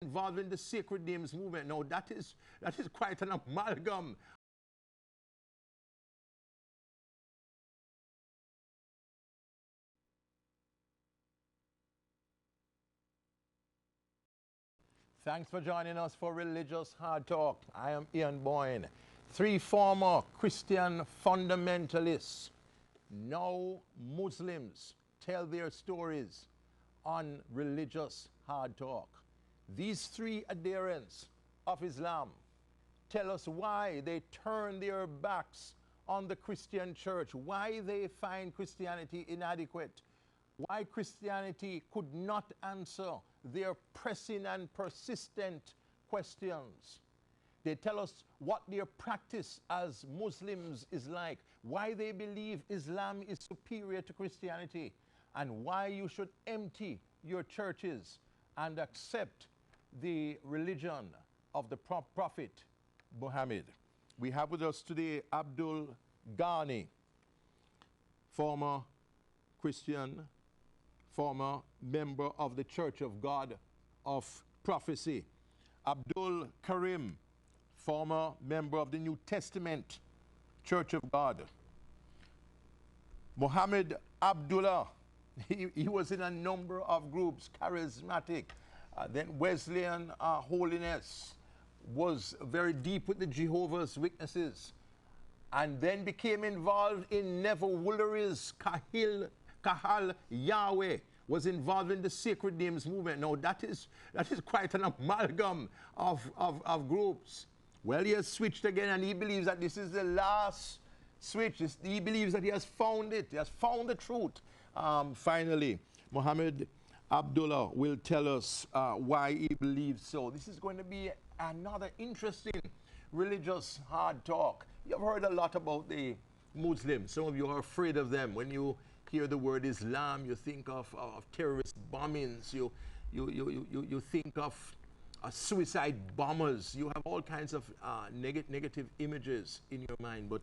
involved in the sacred names movement. Now that is quite an amalgam. Thanks for joining us for Religious Hard Talk. I am Ian Boyne. 3 former Christian fundamentalists, now Muslims, tell their stories on Religious Hard Talk. These 3 adherents of Islam tell us why they turn their backs on the Christian church, why they find Christianity inadequate, why Christianity could not answer their pressing and persistent questions. They tell us what their practice as Muslims is like, why they believe Islam is superior to Christianity, and why you should empty your churches and accept the religion of the Prophet Muhammad. We have with us today Abdul Ghani, former Christian, former member of the Church of God of Prophecy. Abdul Karim, former member of the New Testament Church of God. Muhammad Abdullah, he was in a number of groups, charismatic, then Wesleyan holiness, was very deep with the Jehovah's Witnesses, and then became involved in Neville Woolery's Kahal Yahweh, was involved in the sacred names movement. Now that is quite an amalgam of groups. Well, he has switched again, and he believes that this is the last switch. He believes that he has found it. He has found the truth. Finally, Muhammad Abdullah will tell us why he believes so. This is going to be another interesting religious hard talk. You've heard a lot about the Muslims. Some of you are afraid of them. When you hear the word Islam, you think of terrorist bombings. You think of suicide bombers. You have all kinds of negative images in your mind. But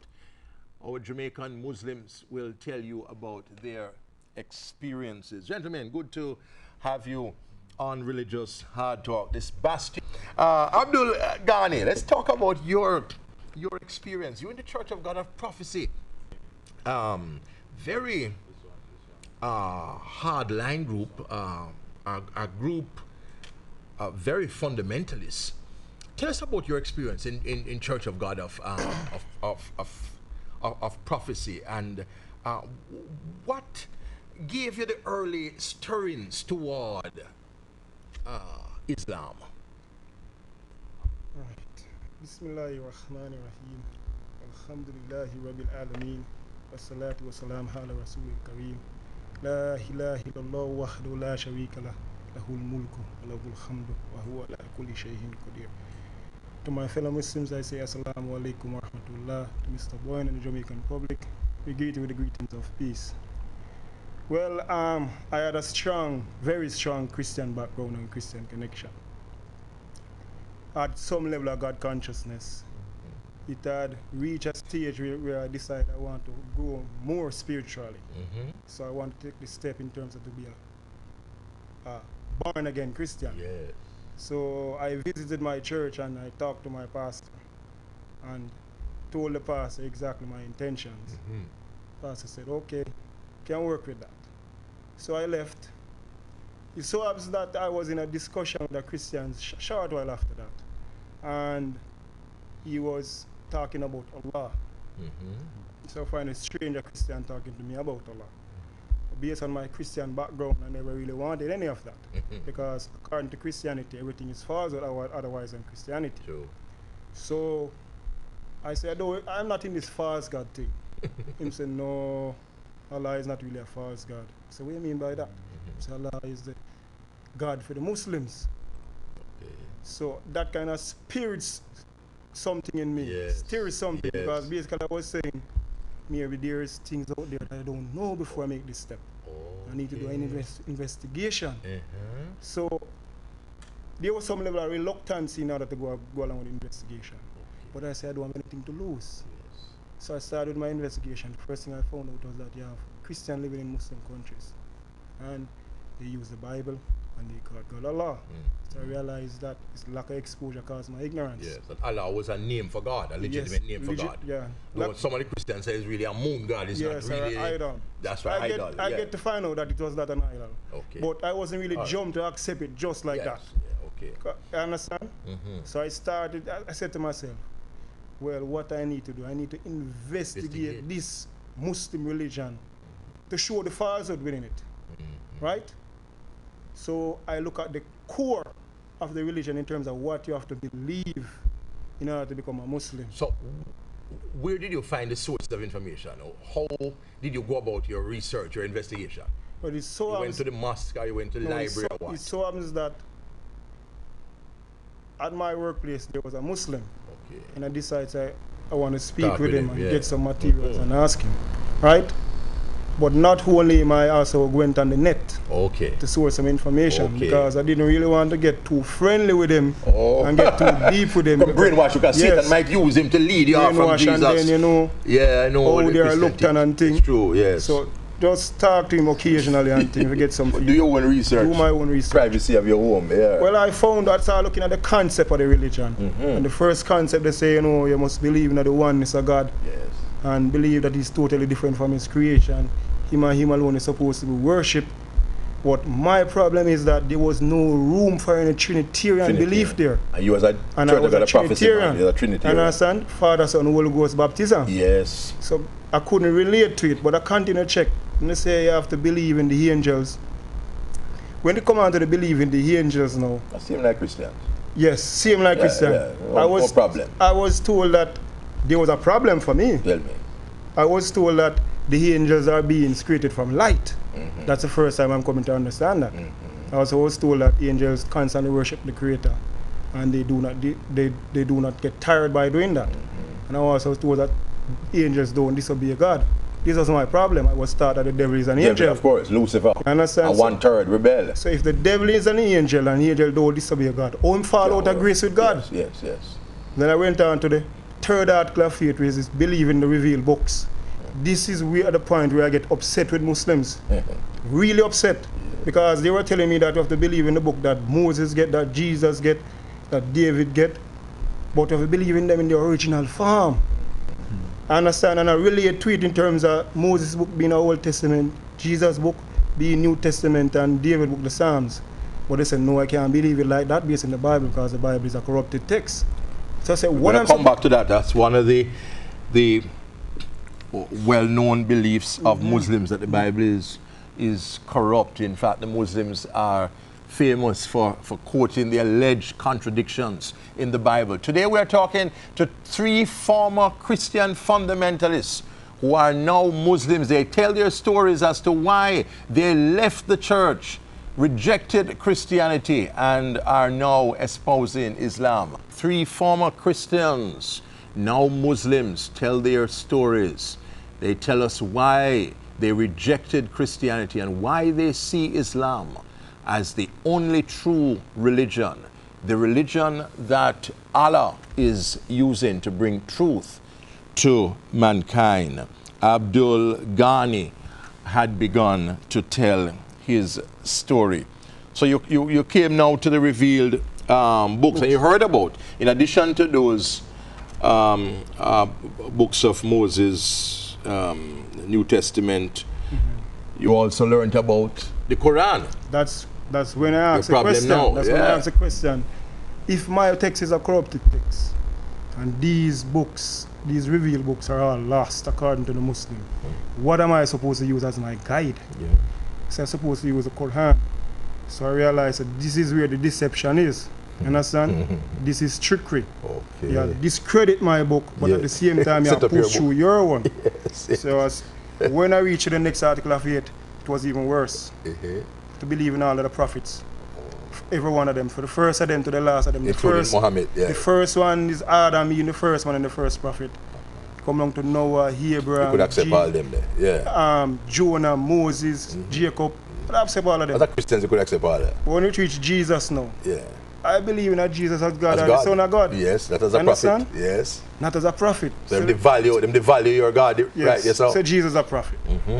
our Jamaican Muslims will tell you about their experiences. Gentlemen, good to have you on Religious Hard Talk. This bastion. Abdul Ghani, let's talk about your experience. You're in the Church of God of Prophecy. Very hardline group, a group very fundamentalist. Tell us about your experience in Church of God of Prophecy, and what gave you the early stirrings toward Islam? Right. Bismillahirrahmanirrahim. Alhamdulillahi Rabbil Alameen. Wassalatu wassalam ala Rasulil Kareem. La ilaha illallah wahdahu la sharika lah. Lahul mulku wa lahul hamdu wa huwa ala kulli shay'in qadir. To my fellow Muslims, I say Assalamu alaikum wa rahmatullah. To Mr. Boyne and the Jamaican public, we greet you with the greetings of peace. Well, I had a strong, very strong Christian background and Christian connection. At some level of God consciousness, it had reached a stage where I decided I want to grow more spiritually. So I want to take this step in terms of to be a born-again Christian. Yes. So I visited my church and I talked to my pastor and told the pastor exactly my intentions. Pastor said, okay, can work with that. So I left. It so happens that I was in a discussion with a Christian short while after that, and he was talking about Allah. So I find a stranger Christian talking to me about Allah. Based on my Christian background, I never really wanted any of that, because according to Christianity, everything is false otherwise than Christianity. True. So I said, no, I'm not in this false God thing. Him said, no, Allah is not really a false God. So what do you mean by that? So Allah is the God for the Muslims. Okay. So that kind of spirits something in me. Yes. Stirs something, Yes. because basically I was saying, maybe there's things out there that I don't know before I make this step. I need to do an investigation. So there was some level of reluctance in order to go along with the investigation. But I said I don't have anything to lose. Yes. So I started my investigation. The first thing I found out was that you have Christians living in Muslim countries, and they use the Bible, and they called God Allah. So I realized that it's lack of exposure caused my ignorance. Yes, that Allah was a name for God, a legitimate name for God. Yeah. Though some of the Christians say it's really a moon God, it's not really. Idol. That's right, idol. I get to find out that it was not an idol. Okay. But I wasn't really jumped to accept it just like that. Yeah, okay. You understand? So I said to myself, well, what I need to do, I need to investigate this Muslim religion to show the falsehood within it. Right? So I look at the core of the religion in terms of what you have to believe in order to become a Muslim. So where did you find the source of information? Or how did you go about your research, your investigation? But it's so you went to the mosque or you went to the library or what? It so happens that at my workplace there was a Muslim. Okay. And I decided I want to speak with him and yeah. get some materials and ask him. Right? But not only him, I also went on the net to source some information because I didn't really want to get too friendly with him and get too deep with him. Brainwash, because Satan might use him to lead you off from Jesus. And then, you know, I know how they are looked at and things. It's true, yes. So just talk to him occasionally and things to get some Do your own research. Do my own research. Privacy of your home, yeah. Well, I found that I started looking at the concept of the religion. And the first concept, they say, you know, you must believe in the oneness of God. Yes. And believe that he's totally different from his creation. Him and him alone is supposed to be worshipped. But my problem is that there was no room for any Trinitarian belief there. And you was a Trinitarian. You was a Trinitarian. Understand? Father, Son, Holy Ghost baptism. Yes. So I couldn't relate to it, but I continue to check. And they say you have to believe in the angels. When they come on to the believe in the angels now. That seem like Christians. Yes, same like Christian. No problem. I was told that there was a problem for me. Tell me. I was told that the angels are beings created from light. That's the first time I'm coming to understand that. I also was told that angels constantly worship the Creator, and they do not get tired by doing that. And I also was told that angels don't disobey God. This was my problem. I was taught that the devil is an angel. Of course, Lucifer. Understand? And 1/3 rebel. So if the devil is an angel and the angel don't disobey God, how him fall out of grace with God? Yes. Then I went on to the third article of faith, which is believe in the revealed books. This is where at the point where I get upset with Muslims. Really upset. Because they were telling me that you have to believe in the book that Moses get, that Jesus get, that David get. But you have to believe in them in the original form. I understand, and I relate to it in terms of Moses' book being the Old Testament, Jesus' book being New Testament, and David's book, the Psalms. But they said, no, I can't believe it like that based on the Bible because the Bible is a corrupted text. So I said, when I come back to that, that's one of the well-known beliefs of Muslims, that the Bible is corrupt. In fact, the Muslims are famous for quoting the alleged contradictions in the Bible. Today we are talking to 3 former Christian fundamentalists who are now Muslims. They tell their stories as to why they left the church, rejected Christianity, and are now espousing Islam. 3 former Christians, now Muslims, tell their stories. They tell us why they rejected Christianity and why they see Islam as the only true religion, the religion that Allah is using to bring truth to mankind. Abdul Ghani had begun to tell his story. So you came now to the revealed books, and you heard about, in addition to those books of Moses, New Testament, you also learned about the Quran. That's when I asked the question. When I asked the question. If my text is a corrupted text, and these books, these revealed books, are all lost according to the Muslim, what am I supposed to use as my guide? So I'm supposed to use the Quran. So I realized that this is where the deception is. You understand? This is trickery. You discredit my book, but at the same time you push through your one. So when I reached the next article of faith, it was even worse. To believe in all of the prophets. Every one of them, for the first of them to the last of them. The first one is Adam being the first one and the first prophet. Come along to Noah, Abraham, you could accept all them there. Jonah, Moses, Jacob. I could accept all of them. As a Christians, you could accept all that. When we reach Jesus now, I believe in that Jesus as God and the Son of God. Yes, not as a prophet. Yes. Not as a prophet. So they value your God, right? Yes, so Jesus is a prophet.